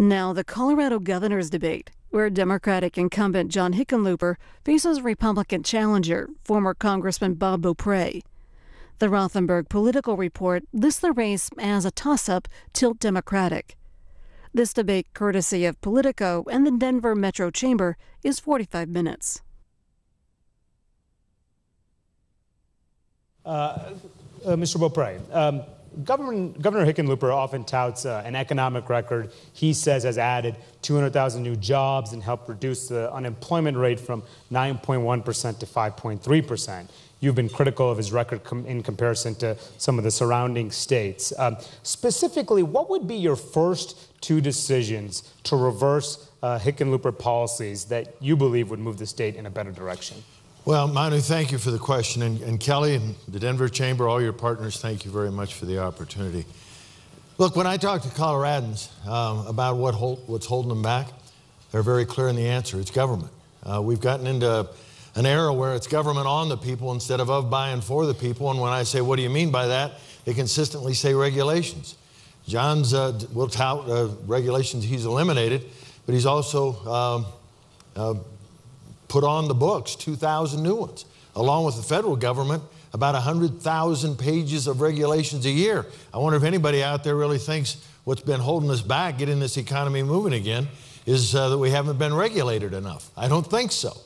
Now, the Colorado governor's debate, where Democratic incumbent John Hickenlooper faces Republican challenger, former Congressman BEAUPRez. The Rothenberg Political Report lists the race as a toss-up tilt Democratic. This debate, courtesy of Politico and the Denver Metro Chamber, is 45 minutes. Mr. BEAUPREZ, Governor Hickenlooper often touts an economic record he says has added 200,000 new jobs and helped reduce the unemployment rate from 9.1% to 5.3%. You've been critical of his record in comparison to some of the surrounding states. Specifically, what would be your first two decisions to reverse Hickenlooper policies that you believe would move the state in a better direction? Well, Manu, thank you for the question. And Kelly and the Denver Chamber, all your partners, thank you very much for the opportunity. Look, when I talk to Coloradans about what's holding them back, they're very clear in the answer. It's government. We've gotten into an era where it's government on the people instead of by and for the people. And when I say, what do you mean by that? They consistently say regulations. John's will tout regulations he's eliminated, but he's also put on the books 2,000 new ones, along with the federal government, about 100,000 pages of regulations a year. I wonder if anybody out there really thinks what's been holding us back, getting this economy moving again, is that we haven't been regulated enough. I don't think so.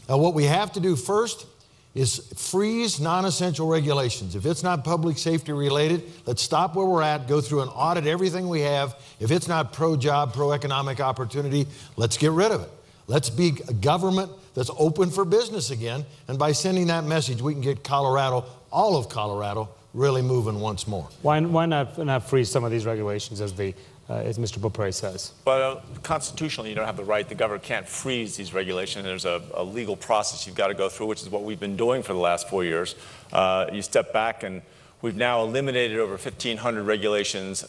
Now, what we have to do first is freeze non-essential regulations. If it's not public safety related, let's stop where we're at, go through and audit everything we have. If it's not pro-job, pro-economic opportunity, let's get rid of it. Let's be a government that's open for business again. And by sending that message, we can get Colorado, all of Colorado, really moving once more. Why not freeze some of these regulations as Mr. BEAUPREZ says? But constitutionally, you don't have the right. The governor can't freeze these regulations. There's a legal process you've got to go through, which is what we've been doing for the last 4 years. You step back, and we've now eliminated over 1,500 regulations,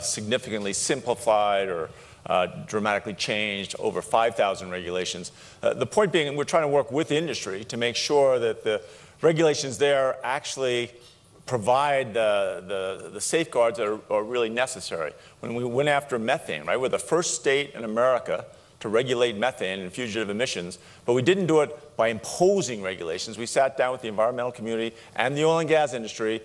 significantly simplified or dramatically changed over 5,000 regulations. The point being, we're trying to work with industry to make sure that the regulations there actually provide the safeguards that are really necessary. When we went after methane, right, we're the first state in America to regulate methane and fugitive emissions, but we didn't do it by imposing regulations. We sat down with the environmental community and the oil and gas industry,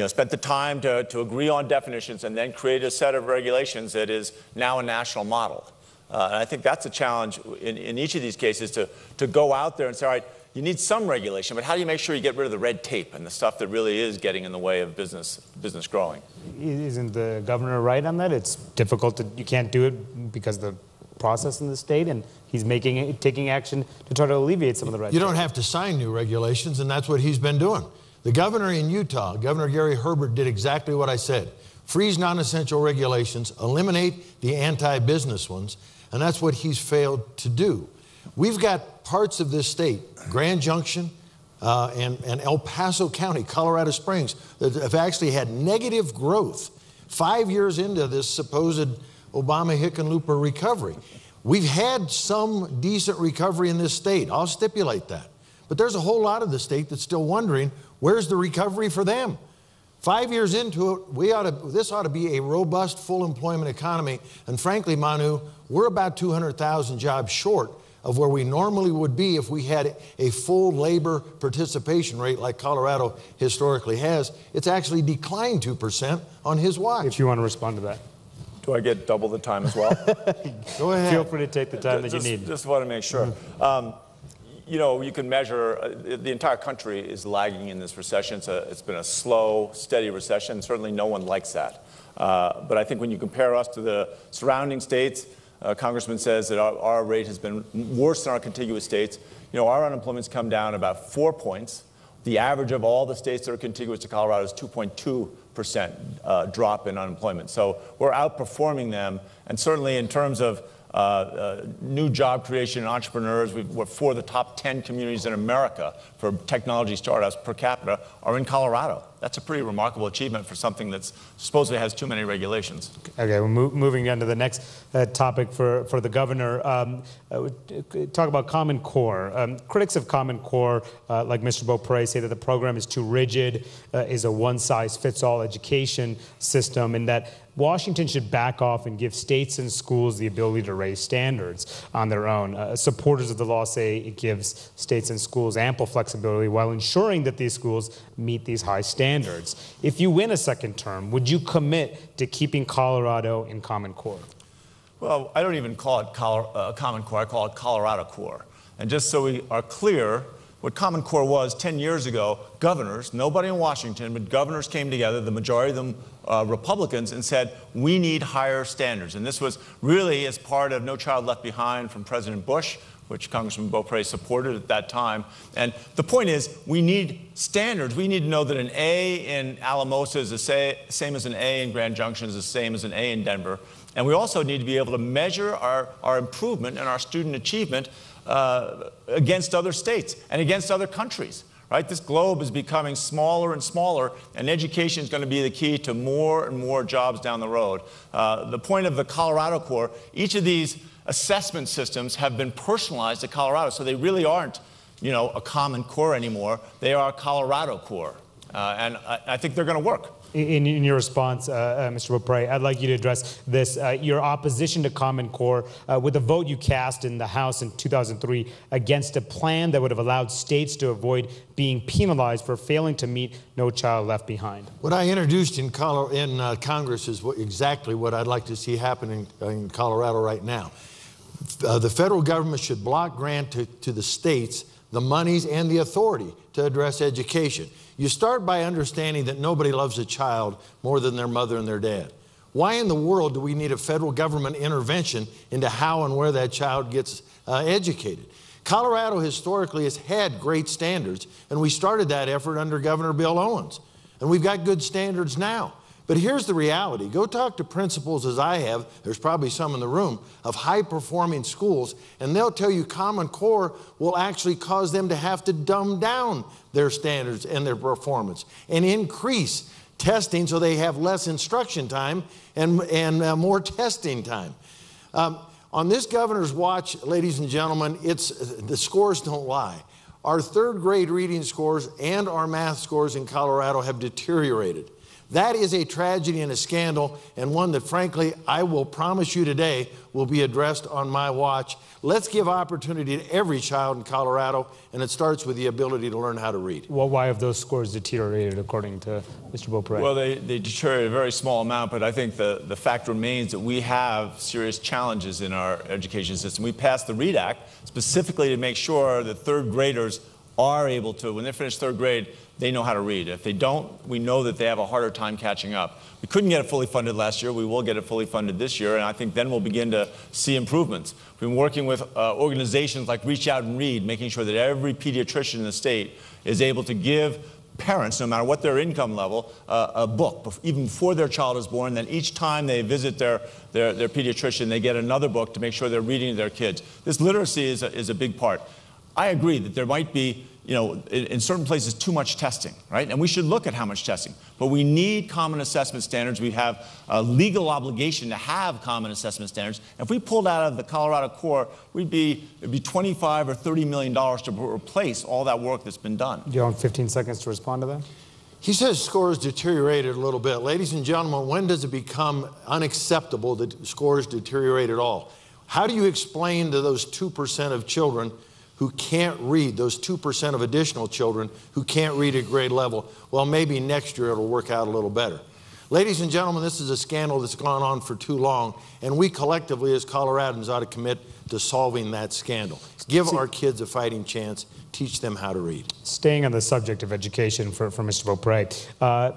spent the time to agree on definitions and then create a set of regulations that is now a national model. And I think that's a challenge in each of these cases to go out there and say, all right, you need some regulation, but how do you make sure you get rid of the red tape and the stuff that really is getting in the way of business growing? Isn't the governor right on that? It's difficult you can't do it because of the process in the state, and he's taking action to try to alleviate some of the red tape. You don't have to sign new regulations, and that's what he's been doing. The governor in Utah, Governor Gary Herbert, did exactly what I said. Freeze non-essential regulations, eliminate the anti-business ones, and that's what he's failed to do. We've got parts of this state, Grand Junction and El Paso County, Colorado Springs, that have actually had negative growth 5 years into this supposed Obama-Hickenlooper recovery. We've had some decent recovery in this state. I'll stipulate that. But there's a whole lot of the state that's still wondering, where's the recovery for them? 5 years into it, this ought to be a robust, full employment economy. And frankly, Manu, we're about 200,000 jobs short of where we normally would be if we had a full labor participation rate like Colorado historically has. It's actually declined 2% on his watch. If you want to respond to that. Do I get double the time as well? Go ahead. Feel free to take the time that you need. Just want to make sure. You can measure, the entire country is lagging in this recession. It's been a slow, steady recession. Certainly no one likes that. But I think when you compare us to the surrounding states, Congressman says that our rate has been worse than our contiguous states. Our unemployment's come down about 4 points. The average of all the states that are contiguous to Colorado is 2.2% drop in unemployment. So we're outperforming them. And certainly in terms of new job creation and entrepreneurs, we're 4 of the top 10 communities in America for technology startups per capita are in Colorado. That's a pretty remarkable achievement for something that's supposedly has too many regulations. Okay, we're moving on to the next topic for the governor. Talk about Common Core. Critics of Common Core, like Mr. Beaupre, say that the program is too rigid, is a one-size-fits-all education system, and that Washington should back off and give states and schools the ability to raise standards on their own. Supporters of the law say it gives states and schools ample flexibility while ensuring that these schools meet these high standards. If you win a second term, would you commit to keeping Colorado in Common Core? Well, I don't even call it Common Core, I call it Colorado Core. And just so we are clear, what Common Core was 10 years ago, governors, nobody in Washington, but governors came together, the majority of them Republicans, and said, we need higher standards. And this was really as part of No Child Left Behind from President Bush, which Congressman Beaupre supported at that time. And the point is, we need standards. We need to know that an A in Alamosa is the same as an A in Grand Junction, is the same as an A in Denver. And we also need to be able to measure our improvement and our student achievement against other states and against other countries. Right? This globe is becoming smaller and smaller, and education is going to be the key to more and more jobs down the road. The point of the Colorado Core, each of these assessment systems have been personalized to Colorado, so they really aren't, you know, a Common Core anymore. They are a Colorado Core, and I think they're going to work. In your response, Mr. Beaupre, I'd like you to address this. Your opposition to Common Core with the vote you cast in the House in 2003 against a plan that would have allowed states to avoid being penalized for failing to meet No Child Left Behind. What I introduced in Congress is exactly what I'd like to see happening in Colorado right now. The federal government should block grant to the states the monies and the authority to address education. You start by understanding that nobody loves a child more than their mother and their dad. Why in the world do we need a federal government intervention into how and where that child gets educated? Colorado historically has had great standards, and we started that effort under Governor Bill Owens. And we've got good standards now. But here's the reality. Go talk to principals, as I have, there's probably some in the room, of high-performing schools, and they'll tell you Common Core will actually cause them to have to dumb down their standards and their performance and increase testing so they have less instruction time and more testing time. On this governor's watch, ladies and gentlemen, the scores don't lie. Our third grade reading scores and our math scores in Colorado have deteriorated. That is a tragedy and a scandal, and one that, frankly, I will promise you today will be addressed on my watch. Let's give opportunity to every child in Colorado, and it starts with the ability to learn how to read. Well, why have those scores deteriorated, according to Mr. Beaupre? Well, they deteriorated a very small amount, but I think the fact remains that we have serious challenges in our education system. We passed the READ Act specifically to make sure that third graders are able to, when they finish third grade, they know how to read. If they don't, we know that they have a harder time catching up. We couldn't get it fully funded last year. We will get it fully funded this year, and I think then we'll begin to see improvements. We've been working with organizations like Reach Out and Read, making sure that every pediatrician in the state is able to give parents, no matter what their income level, a book, even before their child is born. Then each time they visit their pediatrician, they get another book to make sure they're reading to their kids. This literacy is a big part. I agree that there might be, you know, in certain places too much testing, right? And we should look at how much testing. But we need common assessment standards. We have a legal obligation to have common assessment standards. If we pulled out of the Colorado Core, it'd be $25 or $30 million to replace all that work that's been done. Do you have 15 seconds to respond to that? He says scores deteriorated a little bit. Ladies and gentlemen, when does it become unacceptable that scores deteriorate at all? How do you explain to those 2% of children who can't read, those 2% of additional children who can't read at grade level? Well, maybe next year it'll work out a little better. Ladies and gentlemen, this is a scandal that's gone on for too long, and we collectively as Coloradans ought to commit to solving that scandal. Give our kids a fighting chance. Teach them how to read. Staying on the subject of education for Mr. Beaupre,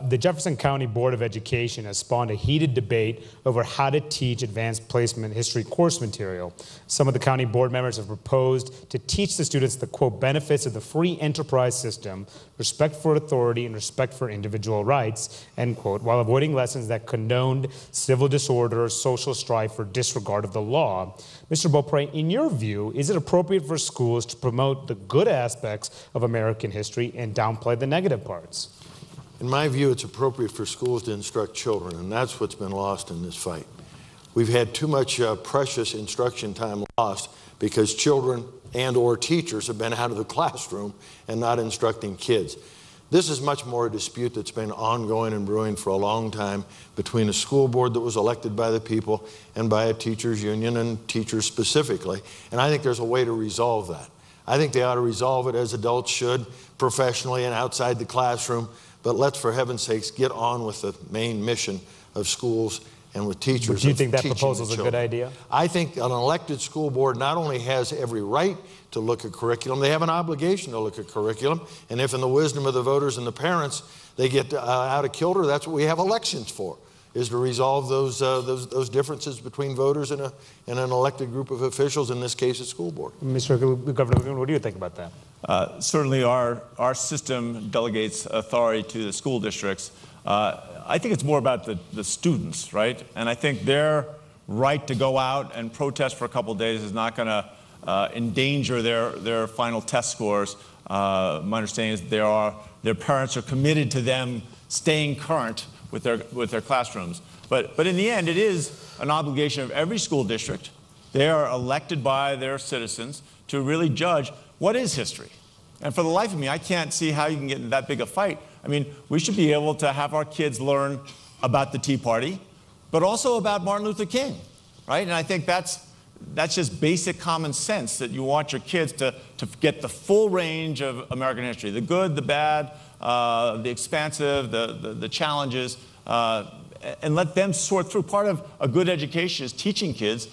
the Jefferson County Board of Education has spawned a heated debate over how to teach advanced placement history course material. Some of the county board members have proposed to teach the students the, quote, benefits of the free enterprise system, respect for authority and respect for individual rights, end quote, while avoiding lessons that condoned civil disorder, social strife, or disregard of the law. Mr. Beaupre, in your view, is it appropriate for schools to promote the good aspects of American history and downplay the negative parts? In my view, it's appropriate for schools to instruct children, and that's what's been lost in this fight. We've had too much precious instruction time lost because children and/or teachers have been out of the classroom and not instructing kids. This is much more a dispute that's been ongoing and brewing for a long time between a school board that was elected by the people and by a teachers union and teachers specifically. And I think there's a way to resolve that. I think they ought to resolve it as adults should, professionally and outside the classroom. But let's, for heaven's sakes, get on with the main mission of schools and with teachers. But do you think that proposal is a good idea? I think an elected school board not only has every right to look at curriculum, they have an obligation to look at curriculum. And if in the wisdom of the voters and the parents, they get out of kilter, that's what we have elections for, is to resolve those differences between voters and an elected group of officials, in this case, a school board. Mr. Governor, what do you think about that? Certainly our system delegates authority to the school districts. I think it's more about the students, right? And I think their right to go out and protest for a couple of days is not going to endanger their final test scores. My understanding is their parents are committed to them staying current with their classrooms. But in the end, it is an obligation of every school district. They are elected by their citizens to really judge what is history. And for the life of me, I can't see how you can get in that big a fight. I mean, we should be able to have our kids learn about the Tea Party, but also about Martin Luther King, right? And I think that's just basic common sense, that you want your kids to get the full range of American history, the good, the bad, the expansive, the challenges, and let them sort through. Part of a good education is teaching kids,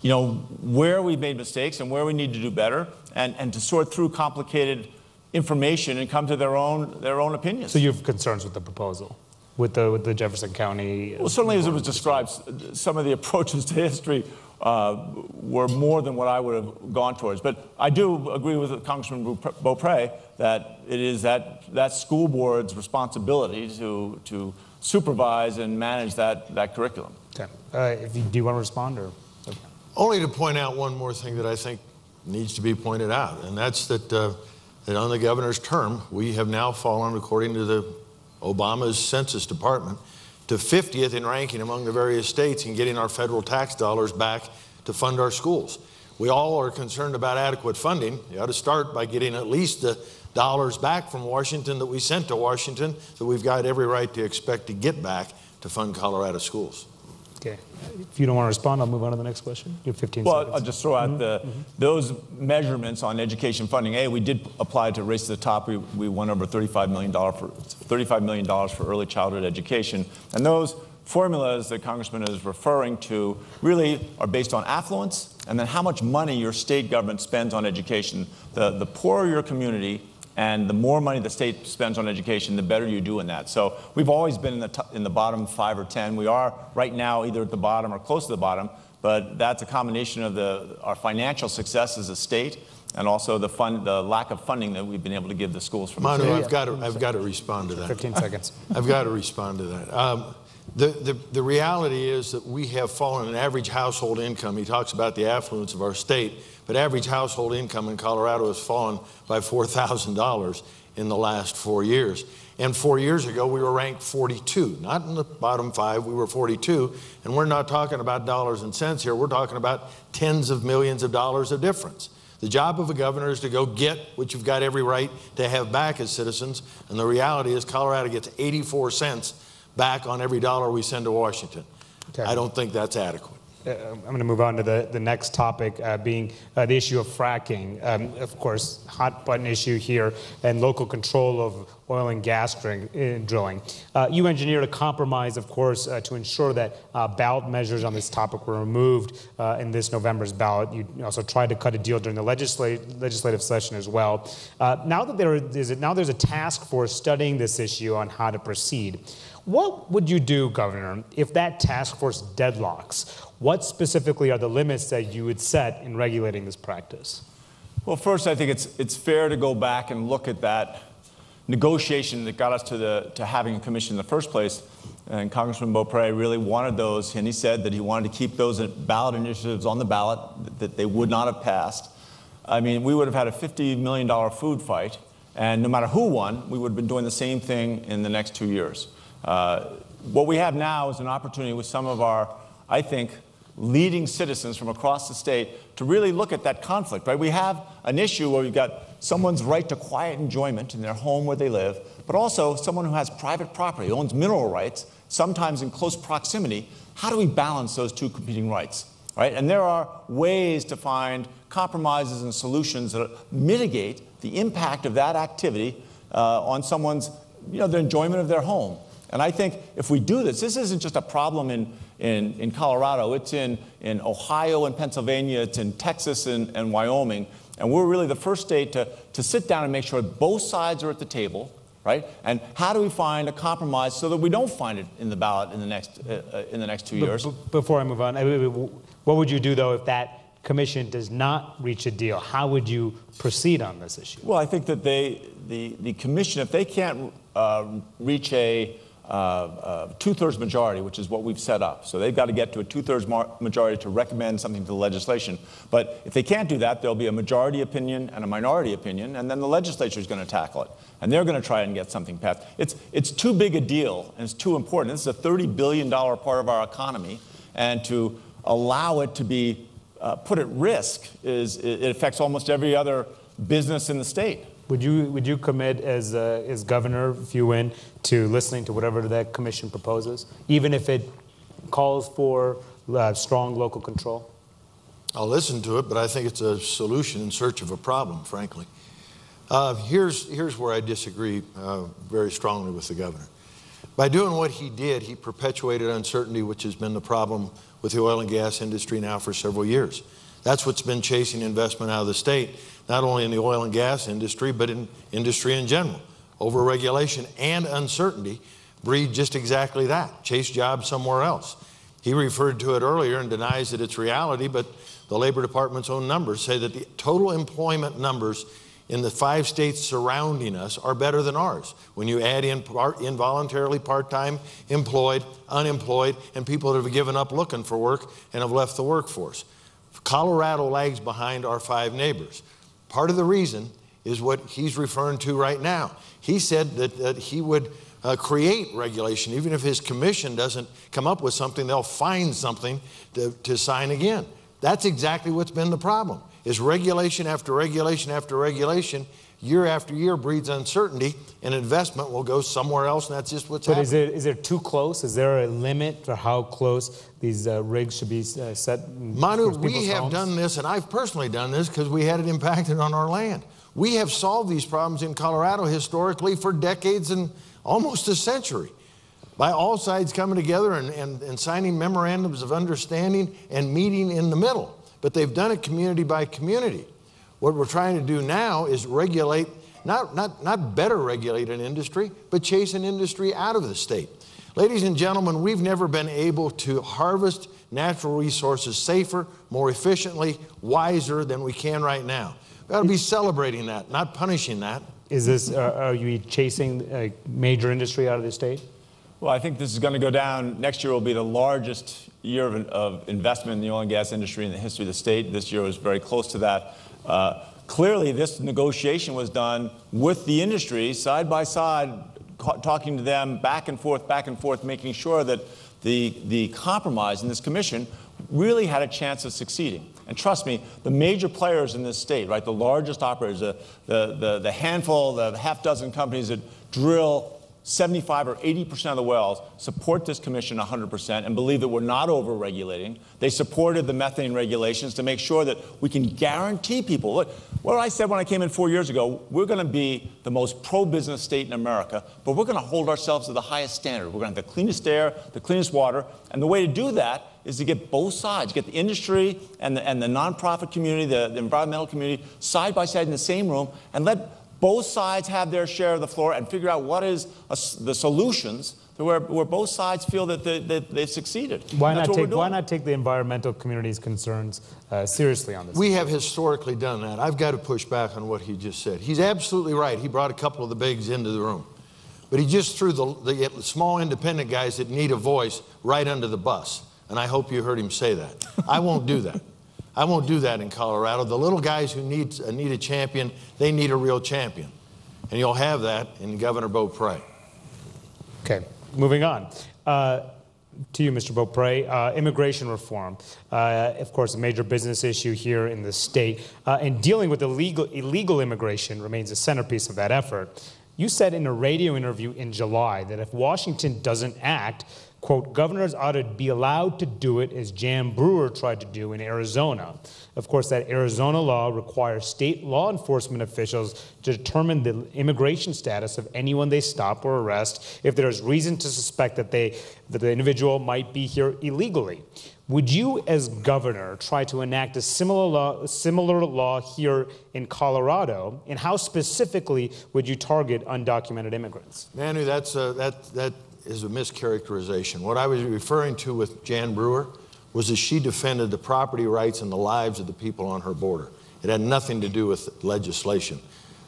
you know, where we made mistakes and where we need to do better, and to sort through complicated information and come to their own opinions. So you have concerns with the proposal, with the Jefferson County? Well, certainly as it was described, some of the approaches to history were more than what I would have gone towards. But I do agree with Congressman Beaupre that it is that school board's responsibility to supervise and manage that curriculum. Okay. Do you want to respond? Or? Okay. Only to point out one more thing that I think needs to be pointed out, and that's that on the governor's term, we have now fallen, according to the Obama's Census Department, to 50th in ranking among the various states in getting our federal tax dollars back to fund our schools. We all are concerned about adequate funding. You ought to start by getting at least the dollars back from Washington that we sent to Washington, that we've got every right to expect to get back to fund Colorado schools. Okay. If you don't want to respond, I'll move on to the next question. You have 15 seconds. Well, I'll just throw out those measurements on education funding. We did apply to Race to the Top. We won over $35 million for early childhood education. And those formulas that Congressman is referring to really are based on affluence and then how much money your state government spends on education. The poorer your community and the more money the state spends on education, the better you do in that. So we've always been in the bottom 5 or 10. We are right now either at the bottom or close to the bottom, but that's a combination of our financial success as a state and also the lack of funding that we've been able to give the schools from the Manu, state. I've got to respond to that. 15 seconds. I've got to respond to that. The reality is that we have fallen in average household income. He talks about the affluence of our state, but average household income in Colorado has fallen by $4,000 in the last 4 years. And 4 years ago, we were ranked 42, not in the bottom 5, we were 42. And we're not talking about dollars and cents here. We're talking about tens of millions of dollars of difference. The job of a governor is to go get what you've got every right to have back as citizens. And the reality is Colorado gets 84 cents back on every dollar we send to Washington. Okay. I don't think that's adequate. I'm going to move on to the next topic, being the issue of fracking. Of course, hot button issue here, and local control of oil and gas drilling. You engineered a compromise, of course, to ensure that ballot measures on this topic were removed in this November's ballot. You also tried to cut a deal during the legislative session as well. Now there's a task force studying this issue on how to proceed. What would you do, Governor, if that task force deadlocks? What specifically are the limits that you would set in regulating this practice? Well, first, I think it's fair to go back and look at that negotiation that got us to having a commission in the first place. And Congressman Beaupre really wanted those, and he said that he wanted to keep those ballot initiatives on the ballot, that they would not have passed. I mean, we would have had a $50 million food fight, And no matter who won, we would have been doing the same thing in the next 2 years. What we have now is an opportunity with some of our, I think, leading citizens from across the state to really look at that conflict, right? We have an issue where we've got someone's right to quiet enjoyment in their home where they live, but also someone who has private property, owns mineral rights, sometimes in close proximity. How do we balance those two competing rights, right? And there are ways to find compromises and solutions that mitigate the impact of that activity on someone's, the enjoyment of their home. And I think if we do this, this isn't just a problem in Colorado. It's in Ohio and Pennsylvania. It's in Texas and Wyoming. And we're really the first state to sit down and make sure both sides are at the table, right? And how do we find a compromise so that we don't find it in the ballot in the next 2 years? Before I move on, what would you do, though, if that commission does not reach a deal? How would you proceed on this issue? Well, I think that the commission, if they can't reach a two-thirds majority, which is what we've set up. So they've got to get to a two-thirds majority to recommend something to the legislation. But if they can't do that, there'll be a majority opinion and a minority opinion, and then the legislature is going to tackle it. And they're going to try and get something passed. It's too big a deal, and it's too important. This is a $30 billion part of our economy, and to allow it to be put at risk it affects almost every other business in the state. Would you commit as governor, if you win, to listening to whatever that commission proposes, even if it calls for strong local control? I'll listen to it, but I think it's a solution in search of a problem, frankly. Here's where I disagree very strongly with the governor. By doing what he did, he perpetuated uncertainty, which has been the problem with the oil and gas industry now for several years. That's what's been chasing investment out of the state, not only in the oil and gas industry, but in industry in general. Overregulation and uncertainty breed just exactly that, chase jobs somewhere else. He referred to it earlier and denies that it's reality, but the Labor Department's own numbers say that the total employment numbers in the 5 states surrounding us are better than ours. When you add in involuntarily part-time employed, unemployed, and people that have given up looking for work and have left the workforce. Colorado lags behind our 5 neighbors. Part of the reason is what he's referring to right now. He said that he would create regulation. Even if his commission doesn't come up with something, they'll find something to sign again. That's exactly what's been the problem, is regulation after regulation after regulation, year after year breeds uncertainty, and investment will go somewhere else, and that's just what's happening. But is it too close? Is there a limit for how close these rigs should be set? Manu, we have done this, and I've personally done this because we had it impacted on our land. We have solved these problems in Colorado historically for decades and almost a century by all sides coming together and signing memorandums of understanding and meeting in the middle. But they've done it community by community. What we're trying to do now is regulate, not better regulate an industry, but chase an industry out of the state. Ladies and gentlemen, we've never been able to harvest natural resources safer, more efficiently, wiser than we can right now. We ought to be celebrating that, not punishing that. Is this, are you chasing a major industry out of the state? Well, I think this is going to go down. Next year will be the largest year of investment in the oil and gas industry in the history of the state. This year was very close to that. Clearly, this negotiation was done with the industry, side by side, talking to them back and forth, making sure that the compromise in this commission really had a chance of succeeding. And trust me, the major players in this state, right, the largest operators, the handful, the half dozen companies that drill 75 or 80% of the wells, support this commission 100% and believe that we're not over-regulating. They supported the methane regulations to make sure that we can guarantee people. Look, what I said when I came in 4 years ago, we're going to be the most pro-business state in America, but we're going to hold ourselves to the highest standard. We're going to have the cleanest air, the cleanest water, and the way to do that is to get both sides, get the industry and the nonprofit community, the environmental community, side by side in the same room, and let both sides have their share of the floor and figure out what is the solutions to where both sides feel that they've succeeded. Why not take the environmental community's concerns seriously on this? We have historically done that. I've got to push back on what he just said. He's absolutely right. He brought a couple of the bigs into the room. But he just threw the small independent guys that need a voice right under the bus. And I hope you heard him say that. I won't do that. I won't do that in Colorado. The little guys who need a champion, they need a real champion. And you'll have that in Governor Beaupre. Okay, moving on. To you, Mr. Beaupre, immigration reform, of course, a major business issue here in the state, and dealing with illegal immigration remains a centerpiece of that effort. You said in a radio interview in July that if Washington doesn't act, quote, governors ought to be allowed to do it as Jan Brewer tried to do in Arizona. Of course, that Arizona law requires state law enforcement officials to determine the immigration status of anyone they stop or arrest if there is reason to suspect that the individual might be here illegally. Would you, as governor, try to enact a similar law here in Colorado, and how specifically would you target undocumented immigrants? Manu, that is a mischaracterization. What I was referring to with Jan Brewer was that she defended the property rights and the lives of the people on her border. It had nothing to do with legislation.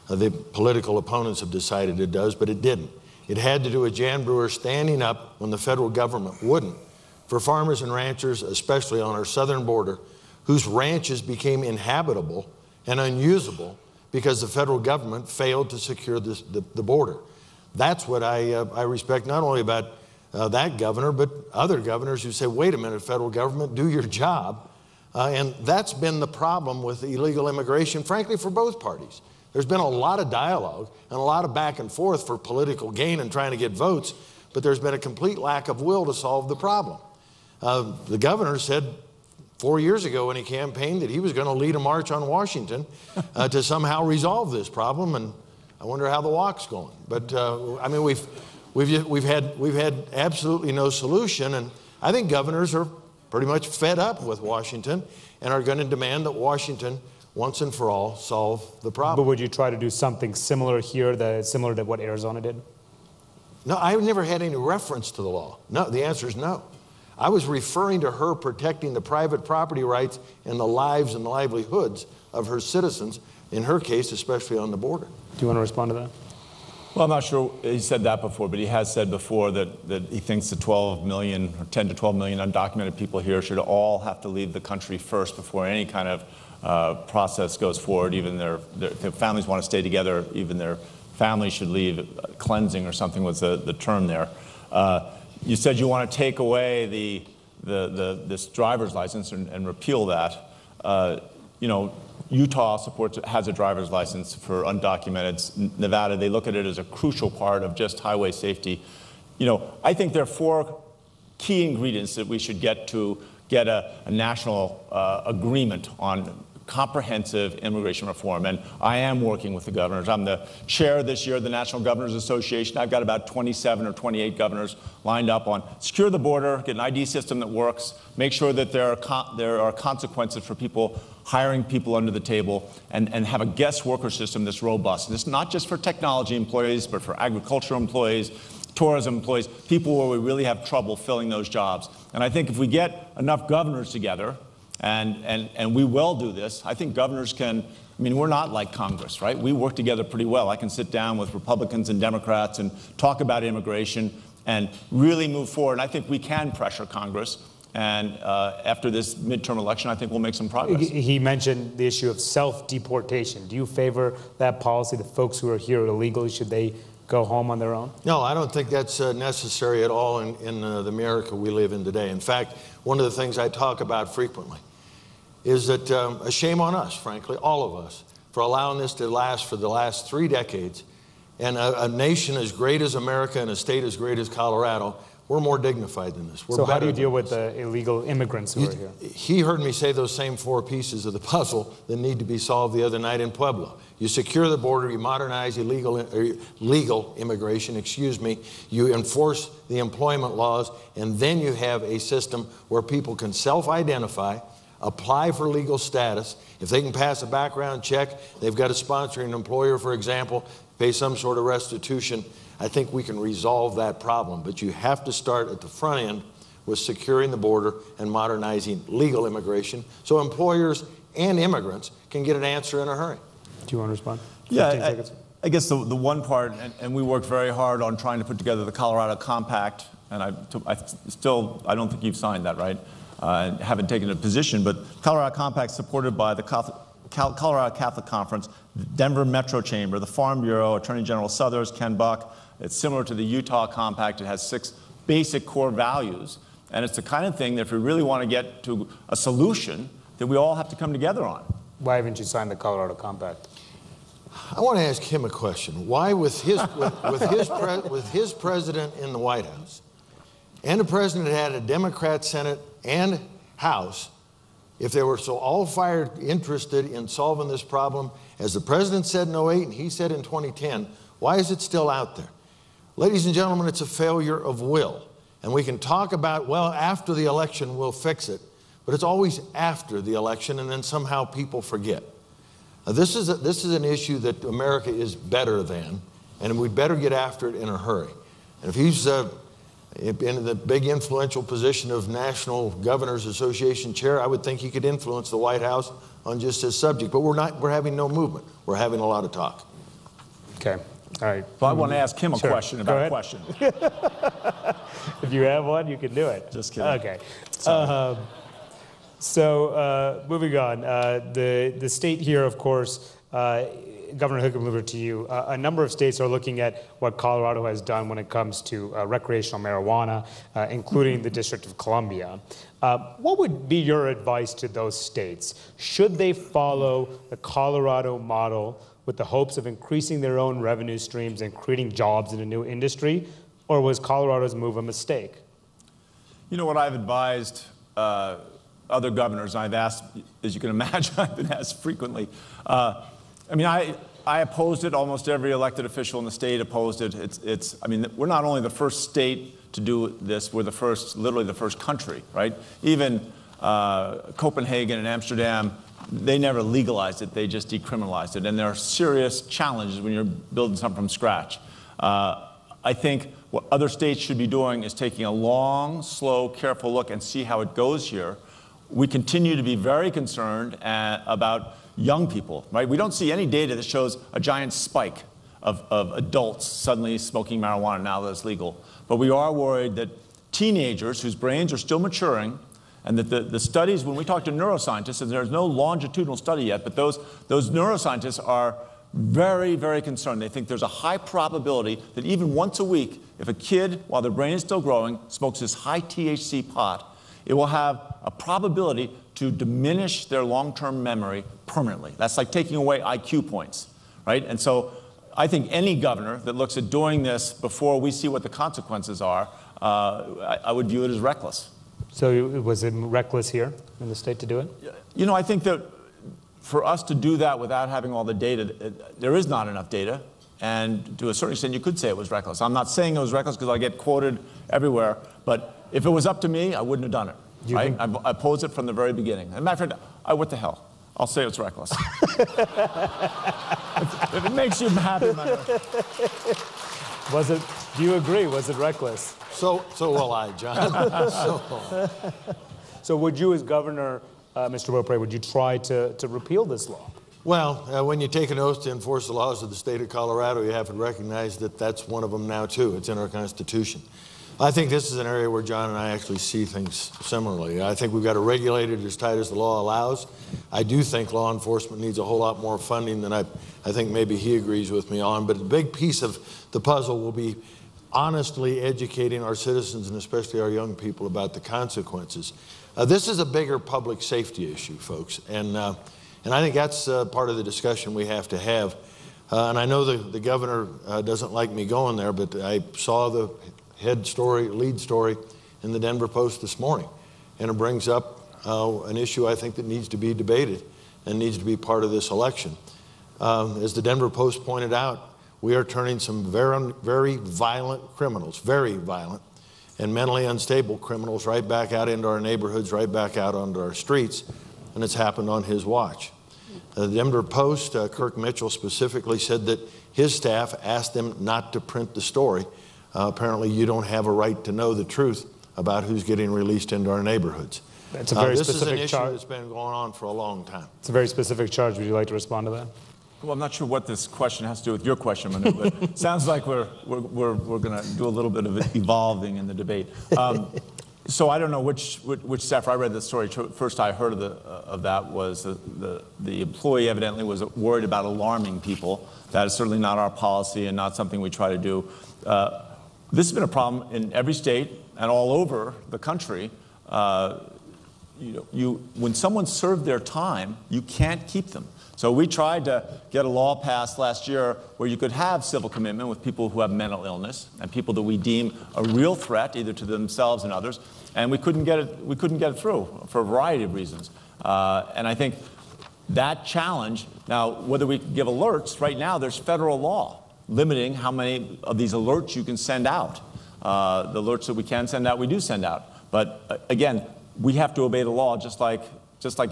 The political opponents have decided it does, but it didn't. It had to do with Jan Brewer standing up when the federal government wouldn't, for farmers and ranchers, especially on our southern border, whose ranches became inhabitable and unusable because the federal government failed to secure the border. That's what I respect not only about that governor, but other governors who say, wait a minute, federal government, do your job. And that's been the problem with illegal immigration, frankly, for both parties. There's been a lot of dialogue and a lot of back and forth for political gain and trying to get votes, but there's been a complete lack of will to solve the problem. The governor said 4 years ago when he campaigned that he was going to lead a march on Washington to somehow resolve this problem, and I wonder how the walk's going. But I mean, we've had absolutely no solution, and I think governors are pretty much fed up with Washington and are going to demand that Washington once and for all solve the problem. But would you try to do something similar here, similar to what Arizona did? No, I've never had any reference to the law. No, the answer is no. I was referring to her protecting the private property rights and the lives and livelihoods of her citizens, in her case, especially on the border. Do you want to respond to that? Well, I'm not sure he said that before, but he has said before that he thinks the 12 million or 10 to 12 million undocumented people here should all have to leave the country first before any kind of process goes forward. Even their families want to stay together, even their families should leave. Cleansing or something was the term there. You said you want to take away this driver's license and repeal that. You know, Utah has a driver's license for undocumented. Nevada, they look at it as a crucial part of just highway safety. You know, I think there are 4 key ingredients that we should get to get a national agreement on comprehensive immigration reform. And I am working with the governors. I'm the chair this year of the National Governors Association. I've got about 27 or 28 governors lined up on secure the border, get an ID system that works, make sure that there are consequences for people hiring people under the table, and have a guest worker system that's robust. And it's not just for technology employees, but for agricultural employees, tourism employees, people where we really have trouble filling those jobs. And I think if we get enough governors together, and we will do this, I think governors can, I mean, we're not like Congress, right? We work together pretty well. I can sit down with Republicans and Democrats and talk about immigration and really move forward. And I think we can pressure Congress. And after this midterm election, I think we'll make some progress. He mentioned the issue of self-deportation. Do you favor that policy, the folks who are here illegally, should they go home on their own? No, I don't think that's necessary at all in the America we live in today. In fact, one of the things I talk about frequently is that a shame on us, frankly, all of us, for allowing this to last for the last 3 decades. And a nation as great as America and a state as great as Colorado, we're more dignified than this. So how do you deal with the illegal immigrants who are here? He heard me say those same 4 pieces of the puzzle that need to be solved the other night in Pueblo. You secure the border, you modernize legal immigration, you enforce the employment laws, and then you have a system where people can self-identify, apply for legal status. If they can pass a background check, they've got to sponsor an employer, for example, pay some sort of restitution. I think we can resolve that problem, but you have to start at the front end with securing the border and modernizing legal immigration so employers and immigrants can get an answer in a hurry. Do you want to respond? Yeah, I guess the one part, and we worked very hard on trying to put together the Colorado Compact, and I don't think you've signed that, right? Haven't taken a position, but Colorado Compact supported by the Colorado Catholic Conference, Denver Metro Chamber, the Farm Bureau, Attorney General Suthers, Ken Buck. It's similar to the Utah Compact. It has 6 basic core values. And it's the kind of thing that if we really want to get to a solution that we all have to come together on. Why haven't you signed the Colorado Compact? I want to ask him a question. Why, with his president in the White House, and a president that had a Democrat Senate and House, if they were so all-fired interested in solving this problem, as the president said in 2008 and he said in 2010, why is it still out there? Ladies and gentlemen, it's a failure of will. And we can talk about, well, after the election we'll fix it, but it's always after the election, and then somehow people forget. This is an issue that America is better than, and we'd better get after it in a hurry. And if he's in the big influential position of National Governors Association chair, I would think he could influence the White House on just this subject. But we're having no movement. We're having a lot of talk. Okay. All right. Well, I want to ask him a question about a question. If you have one, you can do it. Just kidding. Okay. Moving on, the state here, of course, Governor Hickenlooper, to you, a number of states are looking at what Colorado has done when it comes to recreational marijuana, including the District of Columbia. What would be your advice to those states? Should they follow the Colorado model with the hopes of increasing their own revenue streams and creating jobs in a new industry, or was Colorado's move a mistake? You know what I've advised other governors, and I've asked, as you can imagine, I've been asked frequently. I mean, I opposed it. Almost every elected official in the state opposed it. I mean, we're not only the first state to do this, we're the first, literally the first country, right? Even Copenhagen and Amsterdam, they never legalized it, they just decriminalized it. And there are serious challenges when you're building something from scratch. I think what other states should be doing is taking a long, slow, careful look and see how it goes here. We continue to be very concerned about young people, right? We don't see any data that shows a giant spike of adults suddenly smoking marijuana now that it's legal. But we are worried that teenagers whose brains are still maturing, and that the studies, when we talk to neuroscientists, and there's no longitudinal study yet, but those neuroscientists are very, very concerned. They think there's a high probability that even once a week, if a kid, while their brain is still growing, smokes this high THC pot, it will have a probability to diminish their long-term memory permanently. That's like taking away IQ points, right? And so I think any governor that looks at doing this before we see what the consequences are, I would view it as reckless. So was it reckless here in the state to do it? You know, I think that for us to do that without having all the data, there is not enough data. And to a certain extent, you could say it was reckless. I'm not saying it was reckless because I get quoted everywhere. But if it was up to me, I wouldn't have done it. Right? I opposed it from the very beginning. As a matter of fact, what the hell? I'll say it's reckless. if it makes you happy, man. Was it? Do you agree? Was it reckless? So will I, John. So would you, as governor, Mr. BEAUPREZ, would you try to repeal this law? Well, when you take an oath to enforce the laws of the state of Colorado, you have to recognize that that's one of them now, too. It's in our Constitution. I think this is an area where John and I actually see things similarly. I think we've got to regulate it as tight as the law allows. I do think law enforcement needs a whole lot more funding than I think maybe he agrees with me on. But a big piece of the puzzle will be honestly educating our citizens and especially our young people about the consequences. This is a bigger public safety issue, folks. And I think that's part of the discussion we have to have. And I know the governor doesn't like me going there, but I saw the lead story in the Denver Post this morning. And it brings up an issue I think that needs to be debated and needs to be part of this election. As the Denver Post pointed out, we are turning some very, very violent criminals, very violent, and mentally unstable criminals right back out into our neighborhoods, right back out onto our streets, and it's happened on his watch. The Denver Post, Kirk Mitchell specifically said that his staff asked them not to print the story. Apparently you don't have a right to know the truth about who's getting released into our neighborhoods. It's a very this specific is an issue charge. that's been going on for a long time. It's a very specific charge. Would you like to respond to that? Well, I'm not sure what this question has to do with your question, Manu, but it sounds like we're going to do a little bit of evolving in the debate. So I don't know which staffer. I read the story. First I heard of that was the employee evidently was worried about alarming people. That is certainly not our policy and not something we try to do. This has been a problem in every state and all over the country. When someone served their time, you can't keep them. So we tried to get a law passed last year where you could have civil commitment with people who have mental illness and people that we deem a real threat either to themselves and others, and we couldn't get it through for a variety of reasons. And I think that challenge, now whether we give alerts, right now there's federal law limiting how many of these alerts you can send out. The alerts that we can send out, we do send out. But again, we have to obey the law just like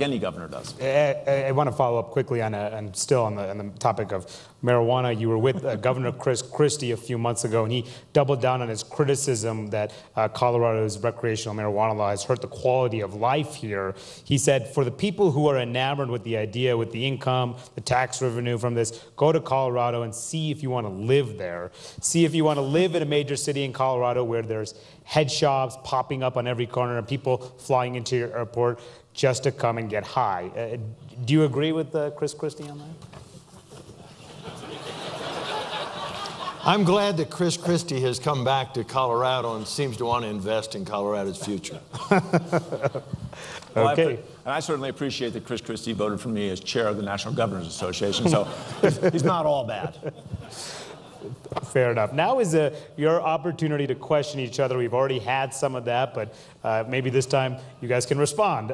any governor does. I want to follow up quickly on still on the topic of marijuana. You were with Governor Chris Christie a few months ago, and he doubled down on his criticism that Colorado's recreational marijuana law has hurt the quality of life here. He said, for the people who are enamored with the idea, with the income, the tax revenue from this, go to Colorado and see if you want to live there. See if you want to live in a major city in Colorado where there's head shops popping up on every corner and people flying into your airport just to come and get high. Do you agree with Chris Christie on that? I'm glad that Chris Christie has come back to Colorado and seems to want to invest in Colorado's future. Well, okay. And I certainly appreciate that Chris Christie voted for me as chair of the National Governors Association, so he's not all bad. Fair enough. Now is your opportunity to question each other. We've already had some of that, but maybe this time you guys can respond.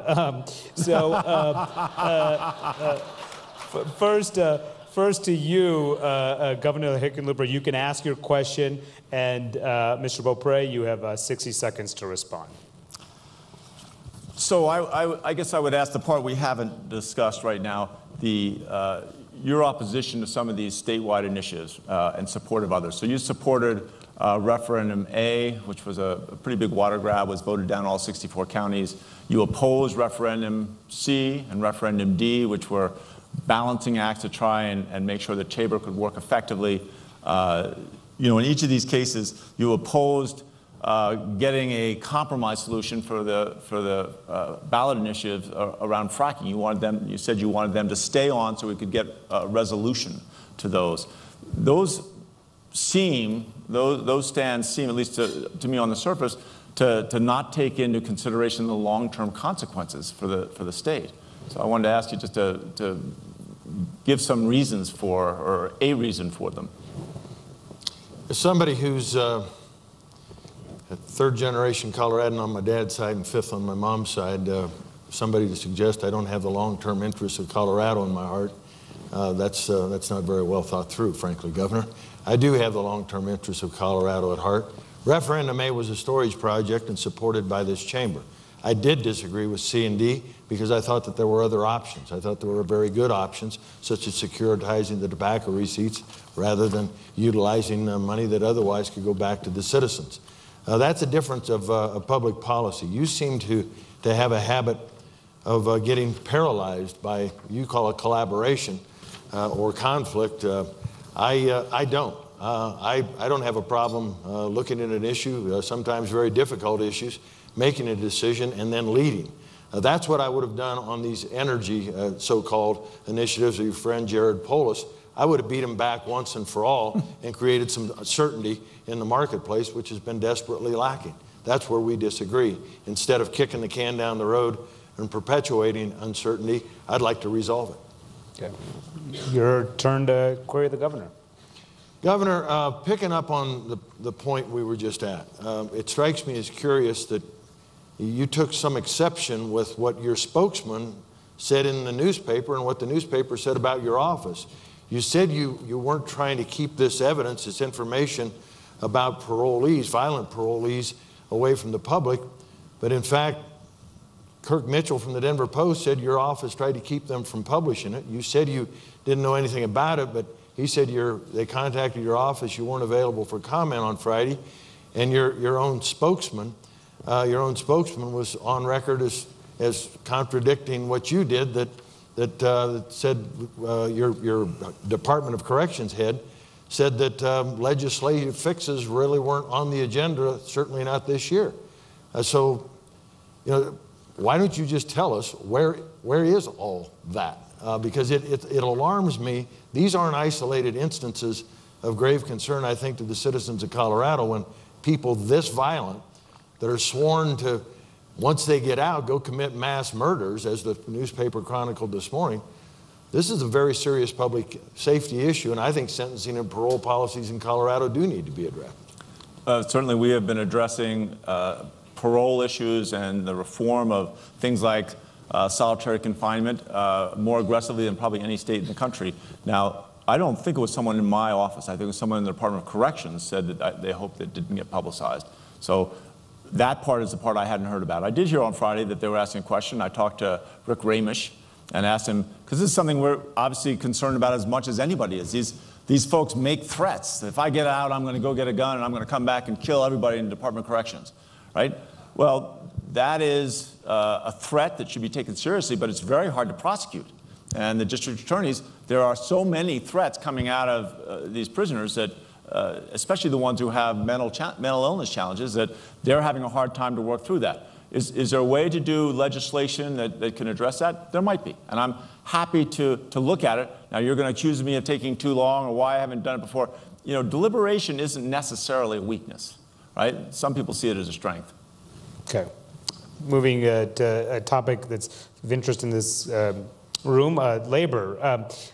First to you, Governor Hickenlooper, you can ask your question, and Mr. Beaupre, you have 60 seconds to respond. So I guess I would ask the part we haven't discussed right now, your opposition to some of these statewide initiatives and support of others. So you supported Referendum A, which was a pretty big water grab, was voted down in all 64 counties. You opposed Referendum C and Referendum D, which were balancing acts to try and make sure the chamber could work effectively. In each of these cases, you opposed getting a compromise solution for the ballot initiatives around fracking. You said you wanted them to stay on so we could get a resolution to those. Those stands seem, at least to me on the surface, to not take into consideration the long-term consequences for the state. So I wanted to ask you just to give some reasons for, or a reason for them. As somebody who's a third-generation Coloradan on my dad's side and fifth on my mom's side, somebody to suggest I don't have the long-term interests of Colorado in my heart, that's not very well thought through, frankly, Governor. I do have the long-term interests of Colorado at heart. Referendum A was a storage project and supported by this chamber. I did disagree with C and D because I thought that there were other options. I thought there were very good options, such as securitizing the tobacco receipts rather than utilizing money that otherwise could go back to the citizens. That's a difference of public policy. You seem to have a habit of getting paralyzed by, you call it collaboration or conflict. I don't. I don't have a problem looking at an issue, sometimes very difficult issues, making a decision and then leading. That's what I would have done on these energy so-called initiatives of your friend Jared Polis. I would have beat him back once and for all and created some certainty in the marketplace, which has been desperately lacking. That's where we disagree. Instead of kicking the can down the road and perpetuating uncertainty, I'd like to resolve it. Okay. Your turn to query the governor. Governor, picking up on the point we were just at, it strikes me as curious that you took some exception with what your spokesman said in the newspaper and what the newspaper said about your office. You said you weren't trying to keep this evidence, this information about parolees, violent parolees, away from the public, but in fact, Kirk Mitchell from the Denver Post said your office tried to keep them from publishing it. You said you didn't know anything about it, but he said they contacted your office, you weren't available for comment on Friday, and your own spokesman was on record as contradicting what you did, that said your Department of Corrections head said that legislative fixes really weren't on the agenda, certainly not this year. So, you know, why don't you just tell us where is all that? Because it alarms me. These aren't isolated instances of grave concern, I think, to the citizens of Colorado when people this violent that are sworn to, once they get out, go commit mass murders, as the newspaper chronicled this morning. This is a very serious public safety issue, and I think sentencing and parole policies in Colorado do need to be addressed. Certainly, we have been addressing parole issues and the reform of things like solitary confinement more aggressively than probably any state in the country. Now, I don't think it was someone in my office. I think it was someone in the Department of Corrections said that they hoped it didn't get publicized. So that part is the part I hadn't heard about. I did hear on Friday that they were asking a question. I talked to Rick Ramish and asked him, because this is something we're obviously concerned about as much as anybody is. These folks make threats. If I get out, I'm going to go get a gun and I'm going to come back and kill everybody in the Department of Corrections, right? Well, that is a threat that should be taken seriously, but it's very hard to prosecute. And the district attorneys, there are so many threats coming out of these prisoners that, especially the ones who have mental illness challenges, that they're having a hard time to work through that. Is there a way to do legislation that can address that? There might be, and I'm happy to look at it. Now, you're going to accuse me of taking too long or why I haven't done it before. You know, deliberation isn't necessarily a weakness, right? Some people see it as a strength. Okay. Moving to a topic that's of interest in this room, labor.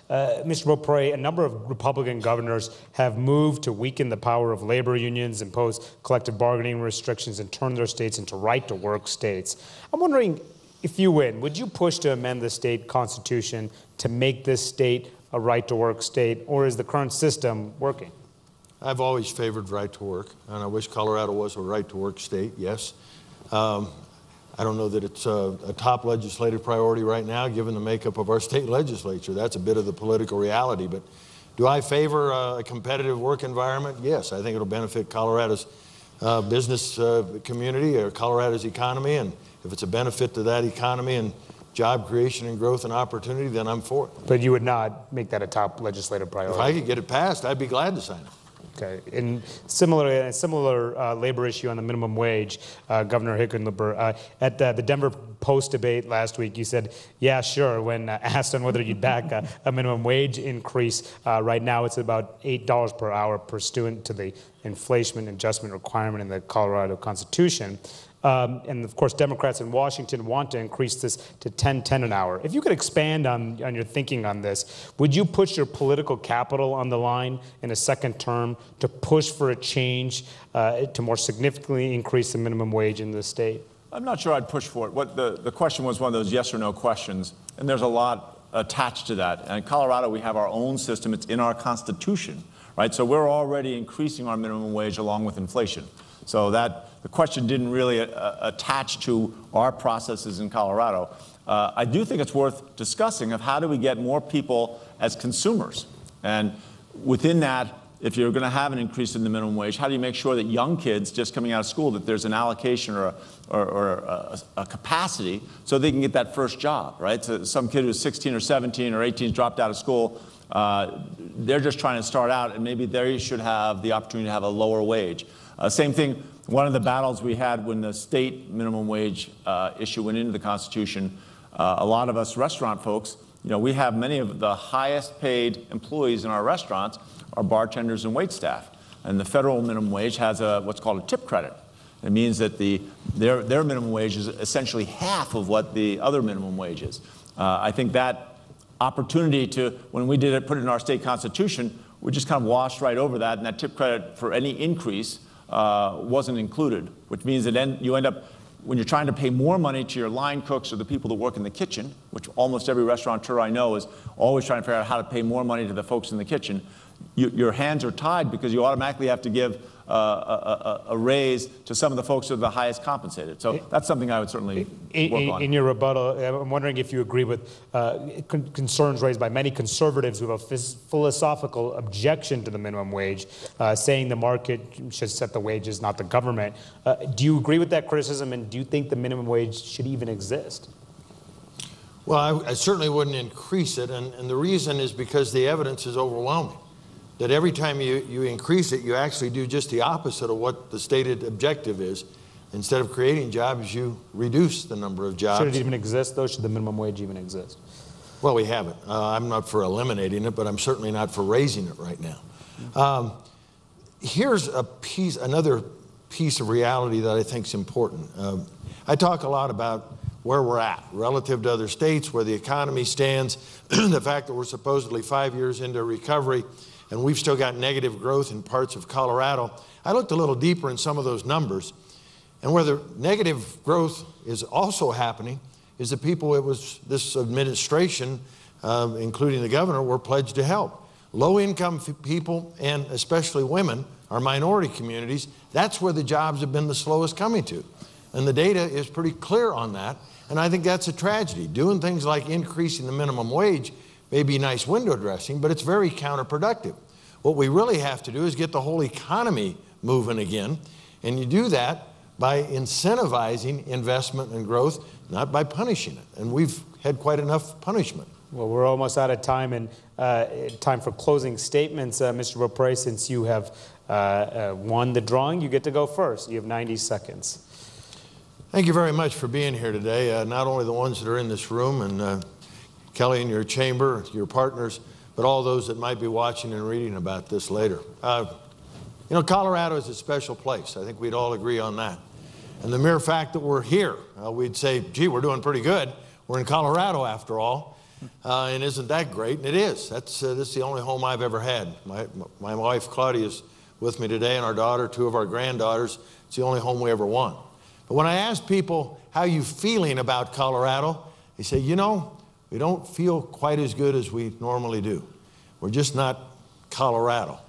Mr. Beaupre, a number of Republican governors have moved to weaken the power of labor unions, impose collective bargaining restrictions, and turn their states into right-to-work states. I'm wondering, if you win, would you push to amend the state constitution to make this state a right-to-work state, or is the current system working? I've always favored right-to-work, and I wish Colorado was a right-to-work state, yes. I don't know that it's a top legislative priority right now, given the makeup of our state legislature. That's a bit of the political reality. But do I favor a competitive work environment? Yes, I think it'll benefit Colorado's business community or Colorado's economy. And if it's a benefit to that economy and job creation and growth and opportunity, then I'm for it. But you would not make that a top legislative priority? If I could get it passed, I'd be glad to sign it. Okay. And a similar labor issue on the minimum wage, Governor Hickenlooper, at the Denver Post debate last week, you said, yeah, sure, when asked on whether you'd back a minimum wage increase. Right now it's about $8 per hour pursuant to the inflation adjustment requirement in the Colorado Constitution. And of course, Democrats in Washington want to increase this to $10.10 an hour. If you could expand on your thinking on this, would you push your political capital on the line in a second term to push for a change to more significantly increase the minimum wage in the state? I'm not sure I'd push for it. The question was one of those yes or no questions, and there's a lot attached to that. And in Colorado, we have our own system. It's in our Constitution, right? So we're already increasing our minimum wage along with inflation. So the question didn't really attach to our processes in Colorado. I do think it's worth discussing of how do we get more people as consumers. And within that, if you're going to have an increase in the minimum wage, how do you make sure that young kids just coming out of school, that there's an allocation or a capacity so they can get that first job, right? So some kid who's 16 or 17 or 18 has dropped out of school, they're just trying to start out, and maybe they should have the opportunity to have a lower wage. Same thing, one of the battles we had when the state minimum wage issue went into the Constitution, a lot of us restaurant folks, you know, we have many of the highest paid employees in our restaurants are bartenders and waitstaff. And the federal minimum wage has what's called a tip credit. It means that their minimum wage is essentially half of what the other minimum wage is. I think that opportunity to, when we did it, put it in our state constitution, we just kind of washed right over that, and that tip credit for any increase wasn't included, which means that you end up, when you're trying to pay more money to your line cooks or the people that work in the kitchen, which almost every restaurateur I know is always trying to figure out how to pay more money to the folks in the kitchen, your hands are tied because you automatically have to give a raise to some of the folks who are the highest compensated. So that's something I would certainly work on. In your rebuttal, I'm wondering if you agree with concerns raised by many conservatives who have a philosophical objection to the minimum wage, saying the market should set the wages, not the government. Do you agree with that criticism, and do you think the minimum wage should even exist? Well, I certainly wouldn't increase it, and the reason is because the evidence is overwhelming. That every time you increase it, you actually do just the opposite of what the stated objective is. Instead of creating jobs, you reduce the number of jobs. Should it even exist, though? Should the minimum wage even exist? Well, we haven't. I'm not for eliminating it, but I'm certainly not for raising it right now. Here's another piece of reality that I think is important. I talk a lot about where we're at relative to other states, where the economy stands, the fact that we're supposedly 5 years into recovery, and we've still got negative growth in parts of Colorado. I looked a little deeper in some of those numbers, and where the negative growth is also happening is the people it was this administration, including the governor, were pledged to help. Low-income people, and especially women, our minority communities, that's where the jobs have been the slowest coming to. And the data is pretty clear on that, and I think that's a tragedy. Doing things like increasing the minimum wage may be nice window dressing, but it's very counterproductive. What we really have to do is get the whole economy moving again, and you do that by incentivizing investment and growth, not by punishing it. And we've had quite enough punishment. Well, we're almost out of time, and time for closing statements. Mr. Beaupre, since you have won the drawing, you get to go first. You have 90 seconds. Thank you very much for being here today. Not only the ones that are in this room, and Kelly in your chamber, your partners, but all those that might be watching and reading about this later. You know, Colorado is a special place. I think we'd all agree on that. And the mere fact that we're here, we'd say, gee, we're doing pretty good. We're in Colorado after all. And isn't that great? And it is. This is the only home I've ever had. My wife, Claudia, is with me today, and our daughter, two of our granddaughters. It's the only home we ever won. But when I ask people, how are you feeling about Colorado? They say, you know, we don't feel quite as good as we normally do. We're just not Colorado.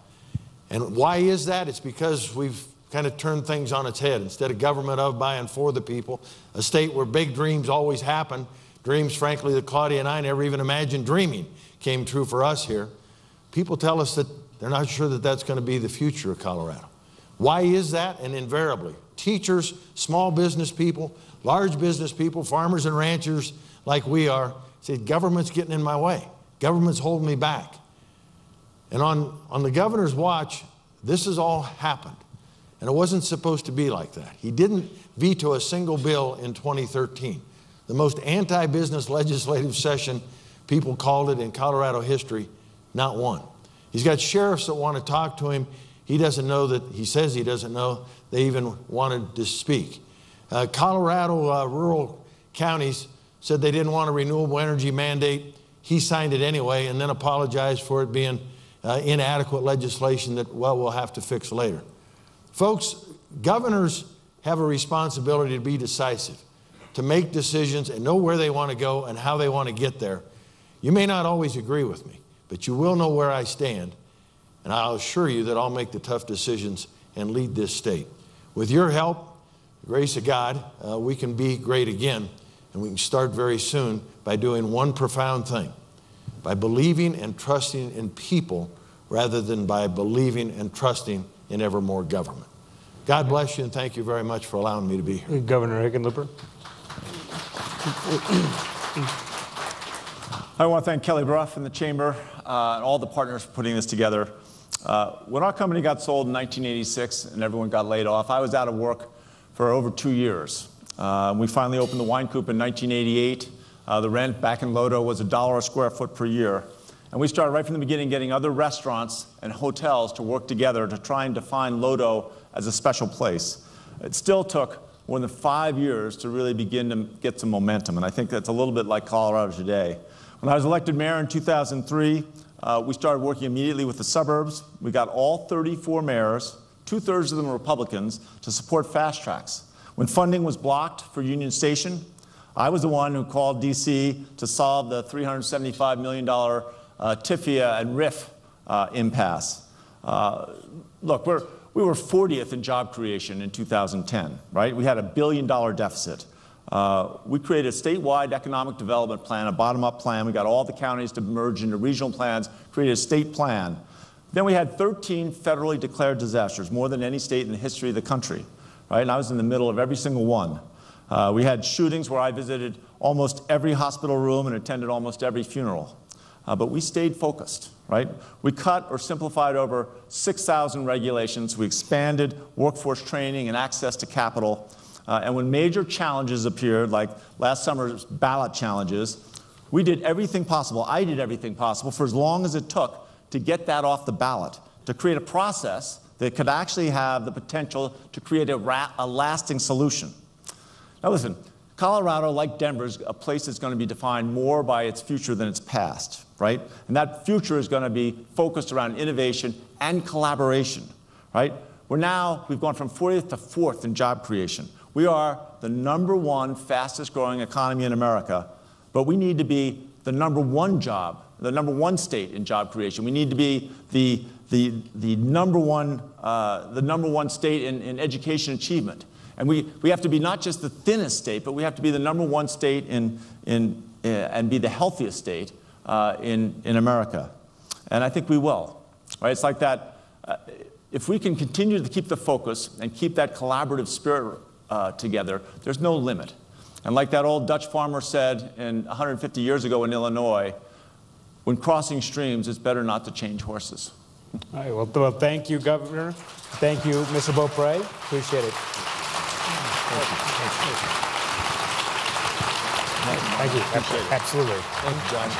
And why is that? It's because we've kind of turned things on its head. Instead of government of, by, and for the people, a state where big dreams always happen, dreams, frankly, that Claudia and I never even imagined dreaming, came true for us here. People tell us that they're not sure that that's going to be the future of Colorado. Why is that? And invariably, teachers, small business people, large business people, farmers and ranchers like we are, say, government's getting in my way. Government's holding me back. And on the governor's watch, this has all happened. And it wasn't supposed to be like that. He didn't veto a single bill in 2013. The most anti-business legislative session, people called it in Colorado history, not one. He's got sheriffs that want to talk to him. He doesn't know that, he says he doesn't know they even wanted to speak. Colorado rural counties said they didn't want a renewable energy mandate. He signed it anyway and then apologized for it being inadequate legislation that, well, we'll have to fix later. Folks, governors have a responsibility to be decisive, to make decisions and know where they want to go and how they want to get there. You may not always agree with me, but you will know where I stand, and I'll assure you that I'll make the tough decisions and lead this state. With your help, the grace of God, we can be great again, and we can start very soon by doing one profound thing, by believing and trusting in people rather than by believing and trusting in ever more government. God bless you, and thank you very much for allowing me to be here. Governor Hickenlooper. I want to thank Kelly Brough and the Chamber and all the partners for putting this together. When our company got sold in 1986 and everyone got laid off, I was out of work for over 2 years. We finally opened the Wine Coop in 1988. The rent back in Lodo was $1 a square foot per year. And we started right from the beginning getting other restaurants and hotels to work together to try and define Lodo as a special place. It still took more than 5 years to really begin to get some momentum, and I think that's a little bit like Colorado today. When I was elected mayor in 2003, we started working immediately with the suburbs. We got all 34 mayors, 2/3 of them Republicans, to support fast tracks. When funding was blocked for Union Station, I was the one who called D.C. to solve the $375 million TIFIA and RIF impasse. Look, we were 40th in job creation in 2010, right? We had a $1 billion deficit. We created a statewide economic development plan, a bottom-up plan. We got all the counties to merge into regional plans, created a state plan. Then we had 13 federally declared disasters, more than any state in the history of the country, right? And I was in the middle of every single one. We had shootings where I visited almost every hospital room and attended almost every funeral. But we stayed focused, right? We cut or simplified over 6,000 regulations. We expanded workforce training and access to capital. And when major challenges appeared, like last summer's ballot challenges, we did everything possible, I did everything possible for as long as it took to get that off the ballot, to create a process that could actually have the potential to create a lasting solution. Now listen, Colorado, like Denver, is a place that's going to be defined more by its future than its past, right? And that future is going to be focused around innovation and collaboration, right? We've gone from 40th to 4th in job creation. We are the #1 fastest growing economy in America, but we need to be the #1 state in job creation. We need to be the #1 state in education achievement. And we have to be not just the thinnest state, but we have to be the #1 state and be the healthiest state in America. And I think we will. Right? It's like that. If we can continue to keep the focus and keep that collaborative spirit together, there's no limit. And like that old Dutch farmer said 150 years ago in Illinois, when crossing streams, it's better not to change horses. All right, well, thank you, Governor. Thank you, Mr. Beaupre. Appreciate it. Thank you. Absolutely. Thank you, John.